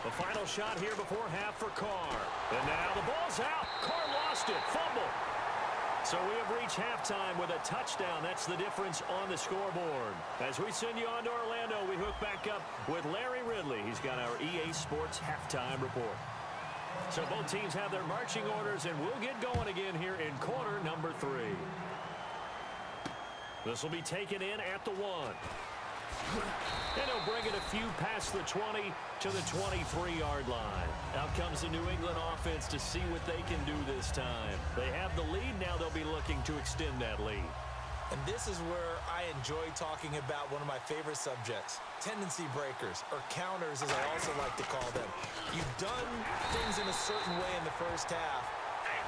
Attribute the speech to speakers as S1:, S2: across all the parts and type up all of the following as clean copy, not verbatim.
S1: The final shot here before half for Carr. And now the ball's out. Carr lost it. Fumble. So we have reached halftime with a touchdown. That's the difference on the scoreboard. As we send you on to Orlando, we hook back up with Larry Ridley. He's got our EA Sports halftime report. So both teams have their marching orders, and we'll get going again here in quarter number 3. This will be taken in at the 1. And he'll bring it a few past the 20 to the 23-yard line. Out comes the New England offense to see what they can do this time. They have the lead. Now they'll be looking to extend that lead.
S2: And this is where I enjoy talking about one of my favorite subjects, tendency breakers, or counters as I also like to call them. You've done things in a certain way in the first half,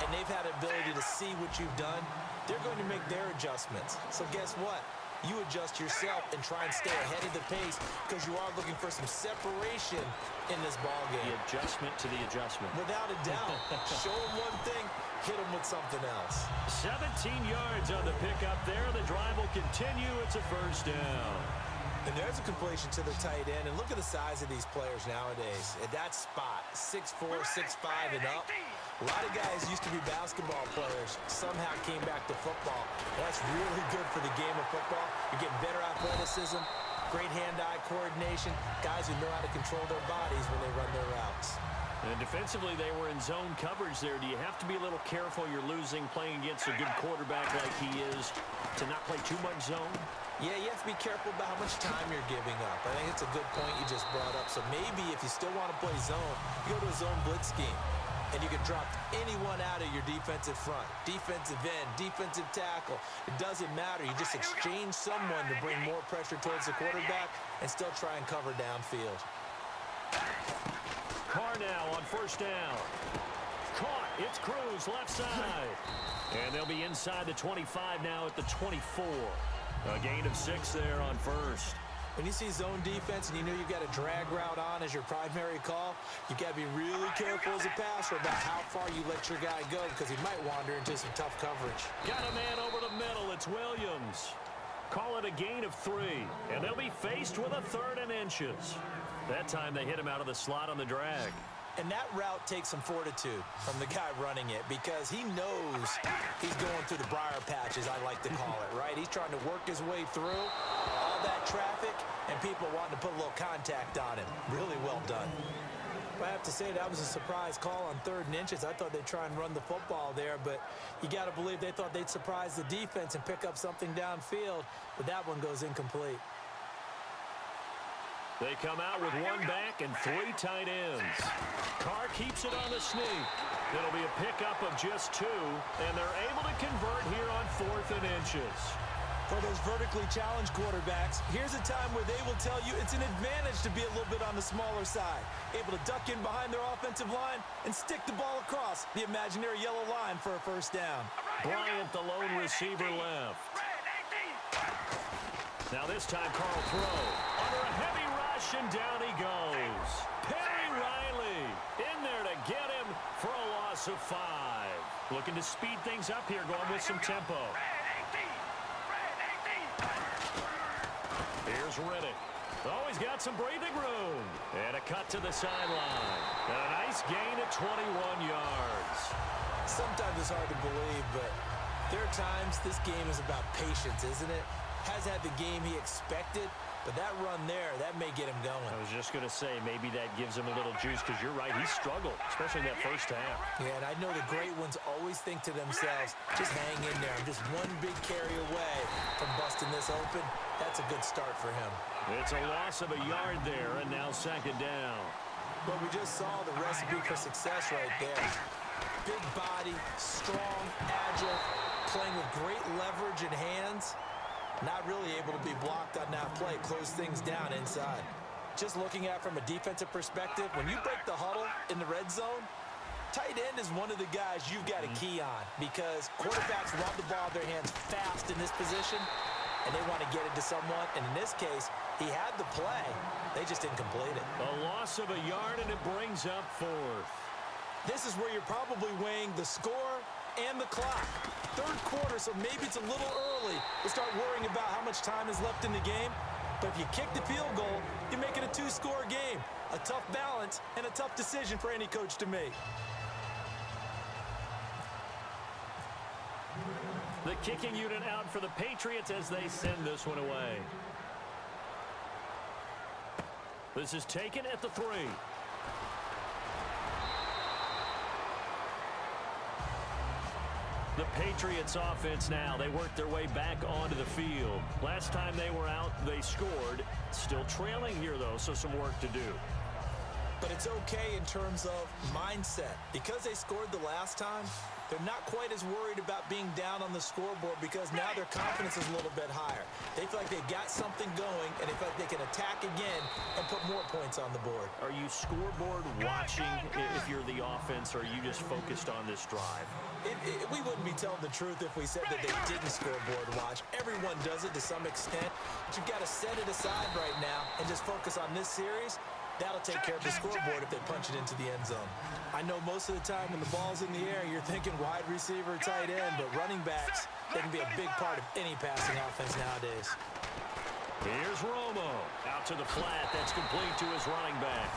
S2: and they've had the ability to see what you've done. They're going to make their adjustments. So guess what? You adjust yourself and try and stay ahead of the pace because you are looking for some separation in this ball game.
S1: The adjustment to the adjustment.
S2: Without a doubt. Show them one thing, hit them with something else.
S1: 17 yards on the pickup there. The drive will continue. It's a first down.
S2: And there's a completion to the tight end. And look at the size of these players nowadays. At that spot, 6'4", 6'5", and up. A lot of guys used to be basketball players, somehow came back to football. That's really good for the game of football. You're getting better athleticism, great hand-eye coordination, guys who know how to control their bodies when they run their routes.
S1: And defensively, they were in zone coverage there. Do you have to be a little careful? You're losing playing against a good quarterback like he is to not play too much zone?
S2: Yeah, you have to be careful about how much time you're giving up. I think it's a good point you just brought up. So maybe if you still want to play zone, you go to a zone blitz scheme. And you can drop anyone out of your defensive front, defensive end, defensive tackle. It doesn't matter. You just exchange someone to bring more pressure towards the quarterback and still try and cover downfield.
S1: Carr now on first down. Caught. It's Cruz left side. And they'll be inside the 25 now at the 24. A gain of 6 there on first.
S2: When you see zone defense and you know you've got a drag route on as your primary call, you've got to be really careful as a passer about how far you let your guy go because he might wander into some tough coverage.
S1: Got a man over the middle. It's Williams. Call it a gain of 3. And they'll be faced with a 3rd and inches. That time they hit him out of the slot on the drag.
S2: And that route takes some fortitude from the guy running it because he knows he's going through the briar patches, I like to call it, right? He's trying to work his way through all that traffic and people wanting to put a little contact on him. Really well done. I have to say that was a surprise call on 3rd and inches. I thought they'd try and run the football there, but you got to believe they thought they'd surprise the defense and pick up something downfield, but that one goes incomplete.
S1: They come out with 1 back and 3 tight ends. Carr keeps it on the sneak. It'll be a pickup of just 2, and they're able to convert here on 4th and inches.
S2: For those vertically challenged quarterbacks, here's a time where they will tell you it's an advantage to be a little bit on the smaller side, able to duck in behind their offensive line and stick the ball across the imaginary yellow line for a first down.
S1: Bryant, the lone receiver, left. Now this time, Carl throw. Under a heavy rush, and down he goes. Perry Riley in there to get him for a loss of 5. Looking to speed things up here, going with some tempo. Here's Riddick. Oh, he's got some breathing room. And a cut to the sideline. And a nice gain at 21 yards.
S2: Sometimes it's hard to believe, but there are times this game is about patience, isn't it? Has had the game he expected, but that run there, that may get him going.
S1: I was just going to say, maybe that gives him a little juice because you're right, he struggled, especially in that first half.
S2: Yeah, and I know the great ones always think to themselves, just hang in there. I'm just one big carry away from busting this open. That's a good start for him.
S1: It's a loss of a yard there, and now 2nd down.
S2: But we just saw the recipe for success right there. Big body, strong, agile, playing with great leverage and hands. Not really able to be blocked on that play, close things down inside. Just looking at it from a defensive perspective, when you break the huddle in the red zone, tight end is one of the guys you've got a key on because quarterbacks want the ball in their hands fast in this position, and they want to get it to someone. And in this case, he had the play. They just didn't complete it.
S1: A loss of a yard, and it brings up 4th.
S2: This is where you're probably weighing the score and the clock. 3rd quarter, so maybe it's a little early to start worrying about how much time is left in the game. But if you kick the field goal, you make it a two-score game. A tough balance and a tough decision for any coach to make.
S1: The kicking unit out for the Patriots as they send this one away. This is taken at the 3. The Patriots offense now, they work their way back onto the field. Last time they were out, they scored. Still trailing here, though, so some work to do.
S2: But it's okay in terms of mindset. Because they scored the last time, they're not quite as worried about being down on the scoreboard because now their confidence is a little bit higher. They feel like they got something going, and they feel like they can attack again and put more points on the board.
S1: Are you scoreboard watching if you're the offense, or are you just focused on this drive?
S2: We wouldn't be telling the truth if we said that they didn't scoreboard watch. Everyone does it to some extent. But you've got to set it aside right now and just focus on this series. That'll take care of the scoreboard if they punch it into the end zone. I know most of the time when the ball's in the air, you're thinking wide receiver, tight end, but running backs, they can be a big part of any passing offense nowadays.
S1: Here's Romo. Out to the flat. That's complete to his running back.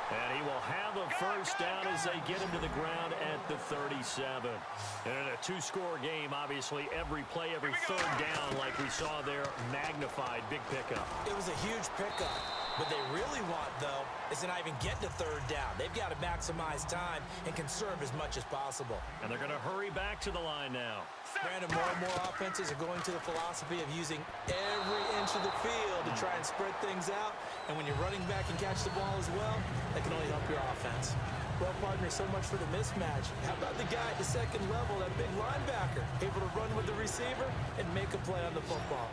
S1: And he will have a first down as they get him to the ground at the 37. And in a two-score game, obviously, every play, every third down, like we saw there, magnified. Big pickup.
S2: It was a huge pickup. What they really want, though, is to not even get to third down. They've got to maximize time and conserve as much as possible.
S1: And they're going to hurry back to the line now.
S2: Brandon, more and more offenses are going to the philosophy of using every inch of the field to try and spread things out. And when you're running back and catch the ball as well, that can only help your offense. Well, partner, so much for the mismatch. How about the guy at the second level, that big linebacker, able to run with the receiver and make a play on the football?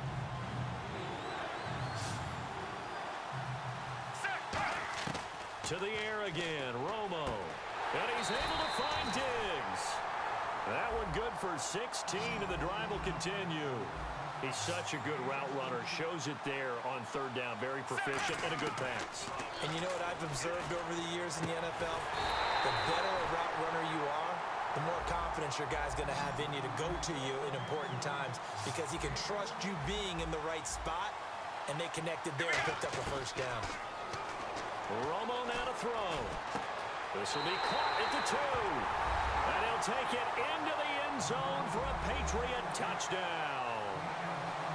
S1: To the air again, Romo. And he's able to find Diggs. That one good for 16, and the drive will continue. He's such a good route runner. Shows it there on third down. Very proficient and a good pass.
S2: And you know what I've observed over the years in the NFL? The better a route runner you are, the more confidence your guy's going to have in you to go to you in important times because he can trust you being in the right spot, and they connected there and picked up a first down.
S1: Romo now to throw. This will be caught at the 2. And he'll take it into the end zone for a Patriot touchdown.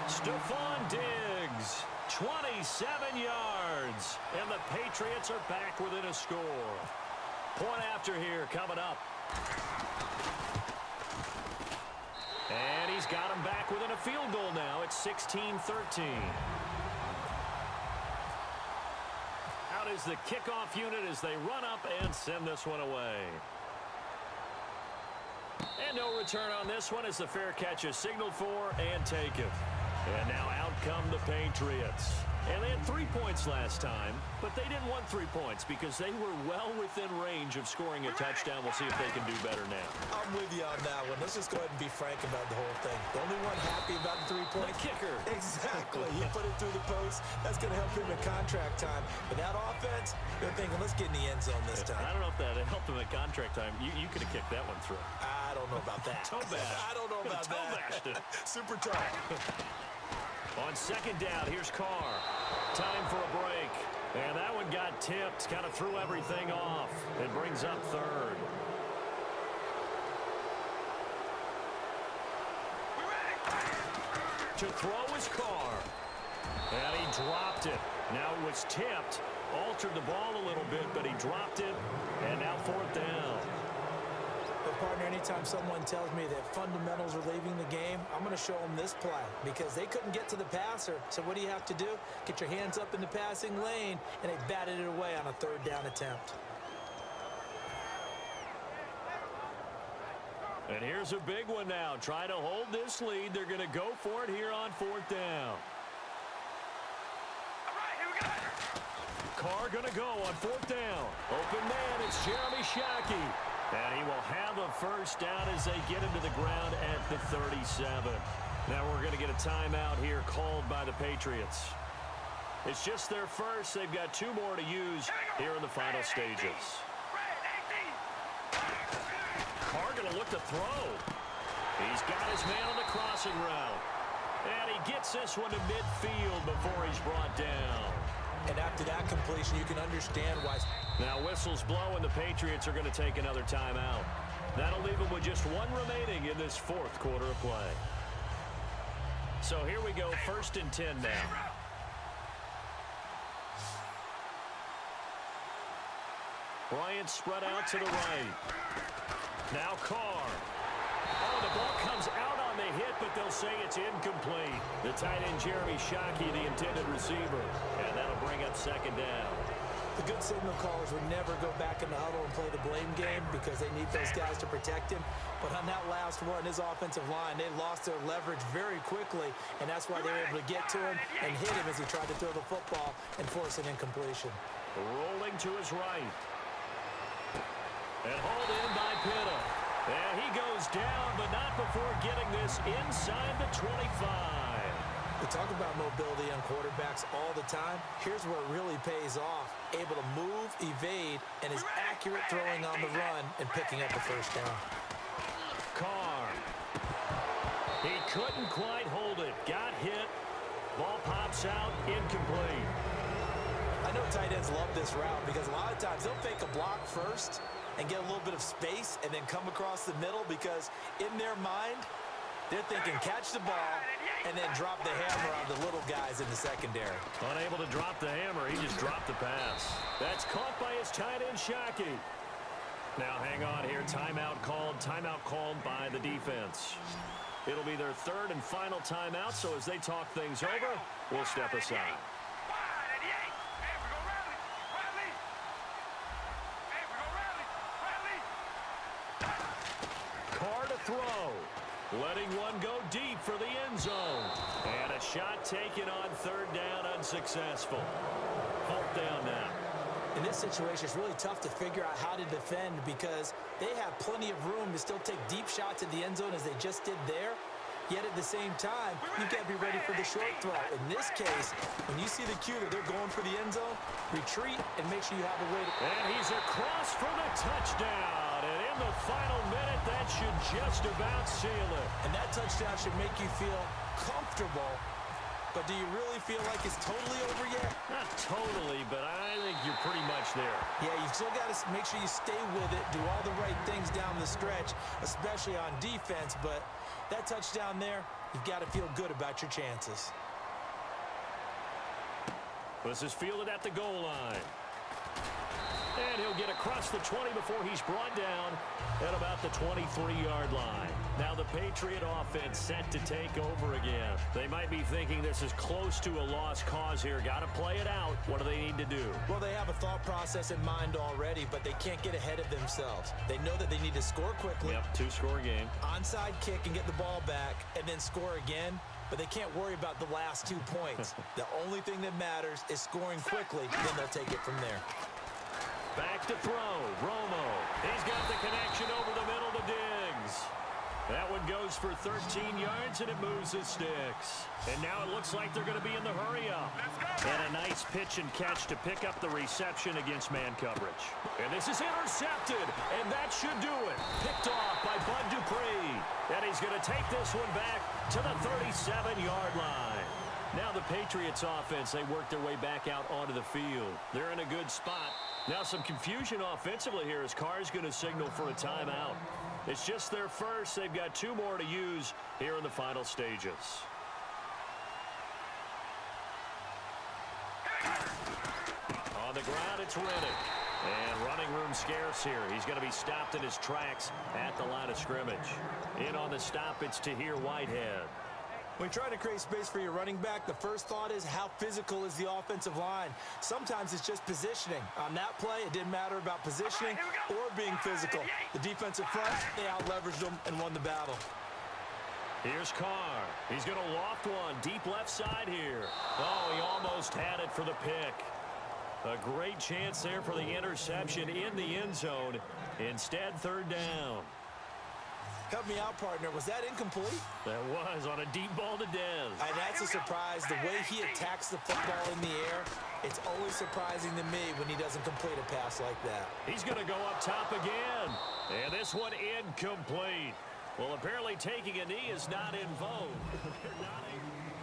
S1: Stephon Diggs, 27 yards. And the Patriots are back within a score. Point after here coming up. And he's got him back within a field goal now. It's 16-13. Is the kickoff unit as they run up and send this one away. And no return on this one as the fair catch is signaled for and taken. And now out come the Patriots. And they had 3 points last time, but they didn't want 3 points because they were well within range of scoring a touchdown. We'll see if they can do better now.
S2: I'm with you on that one. Let's just go ahead and be frank about the whole thing. The only one happy about the 3 points.
S1: The kicker.
S2: Exactly. He put it through the post. That's going to help him in contract time. But that offense, they're thinking, let's get in the end zone this time.
S1: I don't know if that helped him at contract time. You could have kicked that one through.
S2: I don't know about that.
S1: Toe bash.
S2: I don't know about that.
S1: Toe bashed it.
S2: Super tough.
S1: On second down, here's Carr. Time for a break. And that one got tipped. Kind of threw everything off. It brings up third. To throw is Carr. And he dropped it. Now it was tipped. Altered the ball a little bit, but he dropped it. And now fourth down.
S2: But, partner, anytime someone tells me that fundamentals are leaving the game, I'm going to show them this play because they couldn't get to the passer. So what do you have to do? Get your hands up in the passing lane, and they batted it away on a third down attempt.
S1: And here's a big one now. Try to hold this lead. They're going to go for it here on fourth down. Carr going to go on fourth down. Open man, it's Jeremy Shockey. And he will have a first down as they get him to the ground at the 37. Now we're going to get a timeout here called by the Patriots. It's just their first. They've got 2 more to use here in the final stages. Carr going to look to throw. He's got his man on the crossing route. And he gets this one to midfield before he's brought down.
S2: And after that completion, you can understand why.
S1: Now whistles blow, and the Patriots are going to take another timeout. That'll leave them with just one remaining in this fourth quarter of play. So here we go, 1st and 10 now. Bryant spread out to the right. Now Carr. Oh, the ball comes out on the hit, but they'll say it's incomplete. The tight end Jeremy Shockey, the intended receiver. And that'll bring up 2nd down.
S2: The good signal callers would never go back in the huddle and play the blame game because they need those guys to protect him. But on that last one, his offensive line, they lost their leverage very quickly, and that's why they were able to get to him and hit him as he tried to throw the football and force an incompletion.
S1: Rolling to his right. And hauled in by Pitta. And he goes down, but not before getting this inside the 25.
S2: We talk about mobility on quarterbacks all the time. Here's where it really pays off. Able to move, evade, and is accurate throwing on the run and picking up the 1st down.
S1: Carr. He couldn't quite hold it. Got hit. Ball pops out. Incomplete.
S2: I know tight ends love this route because a lot of times they'll fake a block first and get a little bit of space and then come across the middle because in their mind, they're thinking catch the ball and then drop the hammer on the little guys in the secondary.
S1: Unable to drop the hammer, he just dropped the pass. That's caught by his tight end, Shockey. Now hang on here. Timeout called by the defense. It'll be their 3rd and final timeout, so as they talk things over, we'll step aside. Carr to throw. Letting one go deep for the end zone. And a shot taken on 3rd down, unsuccessful. Fourth down now.
S2: In this situation, it's really tough to figure out how to defend because they have plenty of room to still take deep shots at the end zone as they just did there. Yet at the same time, you've got to be ready for the short throw. In this case, when you see the cue that they're going for the end zone, retreat and make sure you have a way to...
S1: And he's across for the touchdown. And in the final minute, that should just about seal it.
S2: And that touchdown should make you feel comfortable. But do you really feel like it's totally over yet?
S1: Not totally, but I think you're pretty much there.
S2: Yeah, you've still got to make sure you stay with it, do all the right things down the stretch, especially on defense. But that touchdown there, you've got to feel good about your chances.
S1: This is fielded at the goal line. And he'll get across the 20 before he's brought down at about the 23-yard line. Now the Patriot offense set to take over again. They might be thinking this is close to a lost cause here. Got to play it out. What do they need to do?
S2: Well, they have a thought process in mind already, but they can't get ahead of themselves. They know that they need to score quickly.
S1: Yep, 2-score game.
S2: Onside kick and get the ball back and then score again. But they can't worry about the last 2 points. The only thing that matters is scoring quickly, then they'll take it from there.
S1: Back to throw. Romo. He's got the connection over the middle to Diggs. That one goes for 13 yards, and it moves the sticks. And now it looks like they're going to be in the hurry-up. And a nice pitch and catch to pick up the reception against man coverage. And this is intercepted, and that should do it. Picked off by Bud Dupree. And he's going to take this one back to the 37-yard line. Now the Patriots offense, they work their way back out onto the field. They're in a good spot. Now some confusion offensively here as Carr's going to signal for a timeout. It's just their first. They've got 2 more to use here in the final stages. On the ground, it's Riddick. And running room scarce here. He's going to be stopped in his tracks at the line of scrimmage. In on the stop, it's Tahir Whitehead.
S2: When trying to create space for your running back, the first thought is how physical is the offensive line. Sometimes it's just positioning. On that play, it didn't matter about positioning or being physical. The defensive front, they out-leveraged them and won the battle.
S1: Here's Carr. He's going to loft one deep left side here. Oh, he almost had it for the pick. A great chance there for the interception in the end zone. Instead, 3rd down.
S2: Help me out, partner. Was that incomplete?
S1: That was on a deep ball to Dez.
S2: And that's a surprise. The way he attacks the football in the air, it's always surprising to me when he doesn't complete a pass like that.
S1: He's going to go up top again. And this one incomplete. Well, apparently taking a knee is not in vogue. They're not able